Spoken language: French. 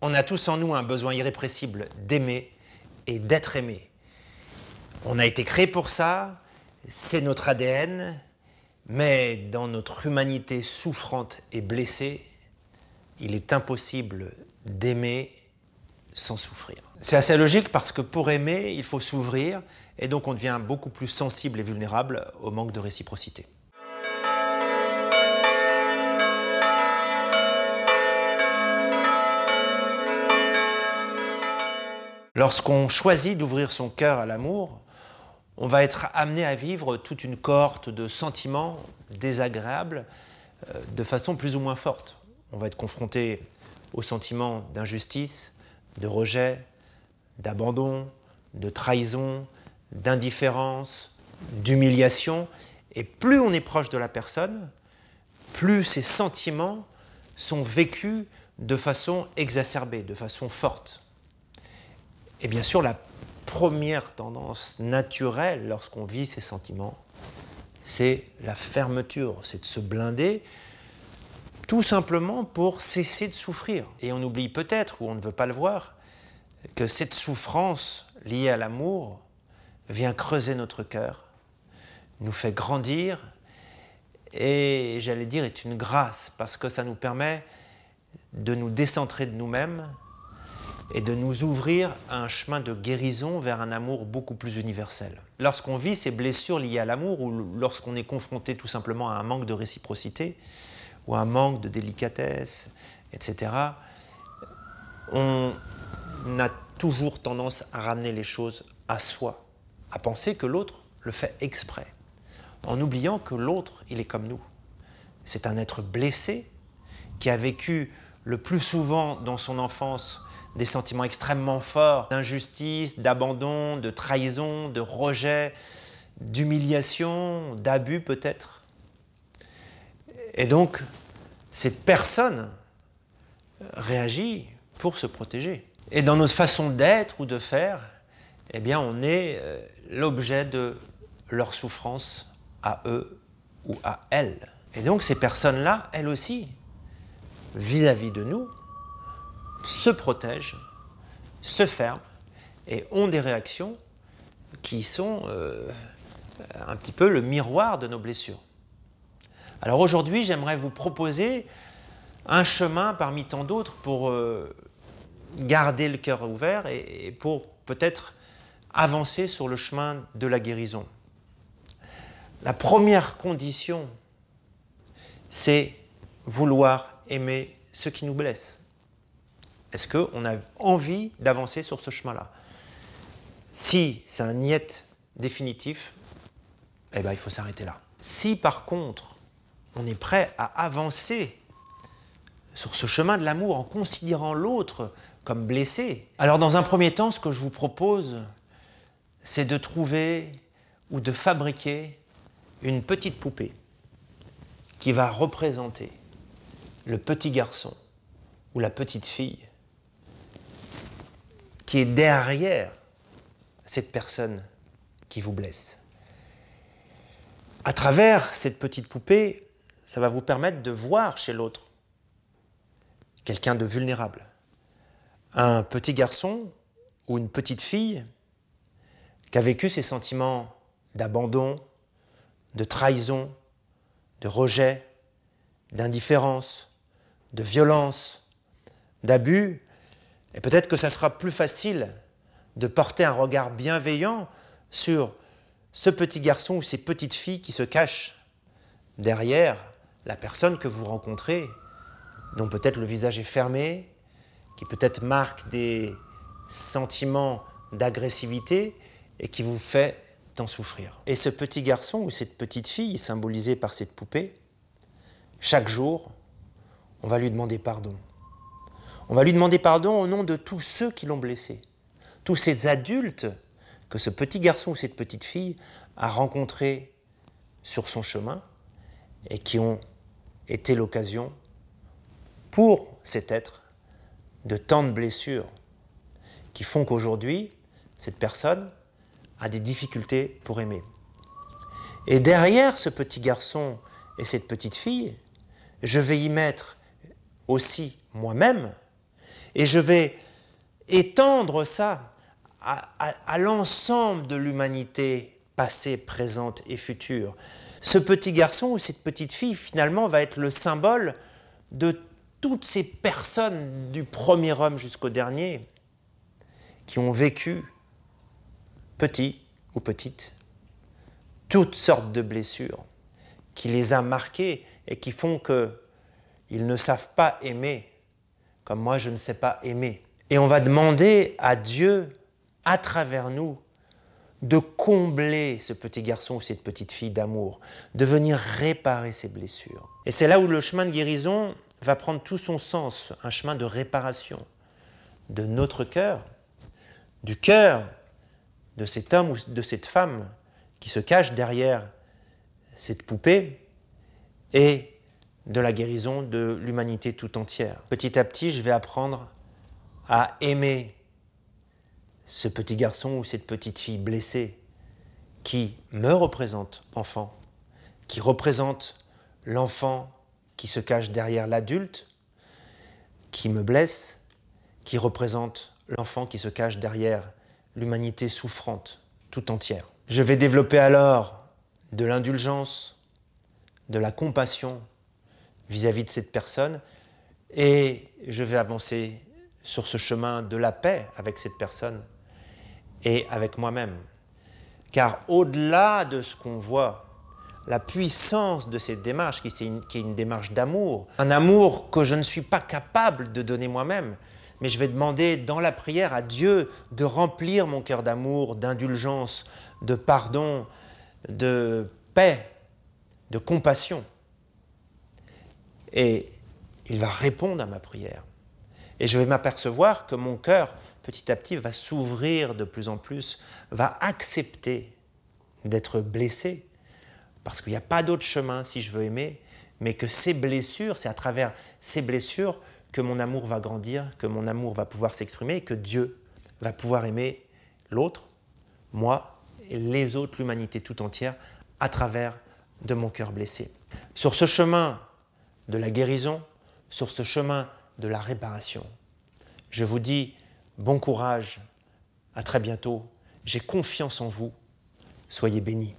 On a tous en nous un besoin irrépressible d'aimer et d'être aimé. On a été créé pour ça, c'est notre ADN, mais dans notre humanité souffrante et blessée, il est impossible d'aimer sans souffrir. C'est assez logique parce que pour aimer, il faut s'ouvrir et donc on devient beaucoup plus sensible et vulnérable au manque de réciprocité. Lorsqu'on choisit d'ouvrir son cœur à l'amour, on va être amené à vivre toute une cohorte de sentiments désagréables de façon plus ou moins forte. On va être confronté aux sentiments d'injustice, de rejet, d'abandon, de trahison, d'indifférence, d'humiliation. Et plus on est proche de la personne, plus ces sentiments sont vécus de façon exacerbée, de façon forte. Et bien sûr, la première tendance naturelle lorsqu'on vit ces sentiments, c'est la fermeture, c'est de se blinder, tout simplement pour cesser de souffrir. Et on oublie peut-être, ou on ne veut pas le voir, que cette souffrance liée à l'amour vient creuser notre cœur, nous fait grandir et, j'allais dire, est une grâce parce que ça nous permet de nous décentrer de nous-mêmes et de nous ouvrir à un chemin de guérison vers un amour beaucoup plus universel. Lorsqu'on vit ces blessures liées à l'amour ou lorsqu'on est confronté tout simplement à un manque de réciprocité ou un manque de délicatesse, etc., on a toujours tendance à ramener les choses à soi, à penser que l'autre le fait exprès, en oubliant que l'autre, il est comme nous. C'est un être blessé qui a vécu le plus souvent dans son enfance des sentiments extrêmement forts d'injustice, d'abandon, de trahison, de rejet, d'humiliation, d'abus peut-être. Et donc, cette personne réagit pour se protéger. Et dans notre façon d'être ou de faire, eh bien, on est l'objet de leur souffrance à eux ou à elles. Et donc, ces personnes-là, elles aussi, vis-à-vis de nous, se protègent, se ferment et ont des réactions qui sont un petit peu le miroir de nos blessures. Alors aujourd'hui, j'aimerais vous proposer un chemin parmi tant d'autres pour garder le cœur ouvert et pour peut-être avancer sur le chemin de la guérison. La première condition, c'est vouloir aimer ceux qui nous blessent. Est-ce qu'on a envie d'avancer sur ce chemin-là? Si c'est un niet définitif, eh ben, il faut s'arrêter là. Si par contre, on est prêt à avancer sur ce chemin de l'amour en considérant l'autre comme blessé, alors dans un premier temps, ce que je vous propose, c'est de trouver ou de fabriquer une petite poupée qui va représenter le petit garçon ou la petite fille qui est derrière cette personne qui vous blesse. À travers cette petite poupée, ça va vous permettre de voir chez l'autre quelqu'un de vulnérable. Un petit garçon ou une petite fille qui a vécu ces sentiments d'abandon, de trahison, de rejet, d'indifférence, de violence, d'abus. Et peut-être que ça sera plus facile de porter un regard bienveillant sur ce petit garçon ou ces petites filles qui se cachent derrière la personne que vous rencontrez, dont peut-être le visage est fermé, qui peut-être marque des sentiments d'agressivité et qui vous fait tant souffrir. Et ce petit garçon ou cette petite fille, symbolisée par cette poupée, chaque jour, on va lui demander pardon. On va lui demander pardon au nom de tous ceux qui l'ont blessé. Tous ces adultes que ce petit garçon ou cette petite fille a rencontrés sur son chemin et qui ont été l'occasion pour cet être de tant de blessures qui font qu'aujourd'hui, cette personne a des difficultés pour aimer. Et derrière ce petit garçon et cette petite fille, je vais y mettre aussi moi-même Et je vais étendre ça à l'ensemble de l'humanité passée, présente et future. Ce petit garçon ou cette petite fille, finalement, va être le symbole de toutes ces personnes, du premier homme jusqu'au dernier, qui ont vécu, petits ou petites, toutes sortes de blessures, qui les a marqués et qui font qu'ils ne savent pas aimer, comme moi je ne sais pas aimer. Et on va demander à Dieu, à travers nous, de combler ce petit garçon ou cette petite fille d'amour, de venir réparer ses blessures. Et c'est là où le chemin de guérison va prendre tout son sens, un chemin de réparation de notre cœur, du cœur de cet homme ou de cette femme qui se cache derrière cette poupée et de la guérison de l'humanité tout entière. Petit à petit, je vais apprendre à aimer ce petit garçon ou cette petite fille blessée qui me représente enfant, qui représente l'enfant qui se cache derrière l'adulte, qui me blesse, qui représente l'enfant qui se cache derrière l'humanité souffrante tout entière. Je vais développer alors de l'indulgence, de la compassion vis-à-vis de cette personne et je vais avancer sur ce chemin de la paix avec cette personne et avec moi-même. Car au-delà de ce qu'on voit, la puissance de cette démarche, qui est une démarche d'amour, un amour que je ne suis pas capable de donner moi-même, mais je vais demander dans la prière à Dieu de remplir mon cœur d'amour, d'indulgence, de pardon, de paix, de compassion. Et il va répondre à ma prière. Et je vais m'apercevoir que mon cœur, petit à petit, va s'ouvrir de plus en plus, va accepter d'être blessé, parce qu'il n'y a pas d'autre chemin si je veux aimer, mais que ces blessures, c'est à travers ces blessures que mon amour va grandir, que mon amour va pouvoir s'exprimer, et que Dieu va pouvoir aimer l'autre, moi, et les autres, l'humanité tout entière, à travers de mon cœur blessé. Sur ce chemin de la guérison, sur ce chemin de la réparation, je vous dis bon courage, à très bientôt, j'ai confiance en vous, soyez bénis.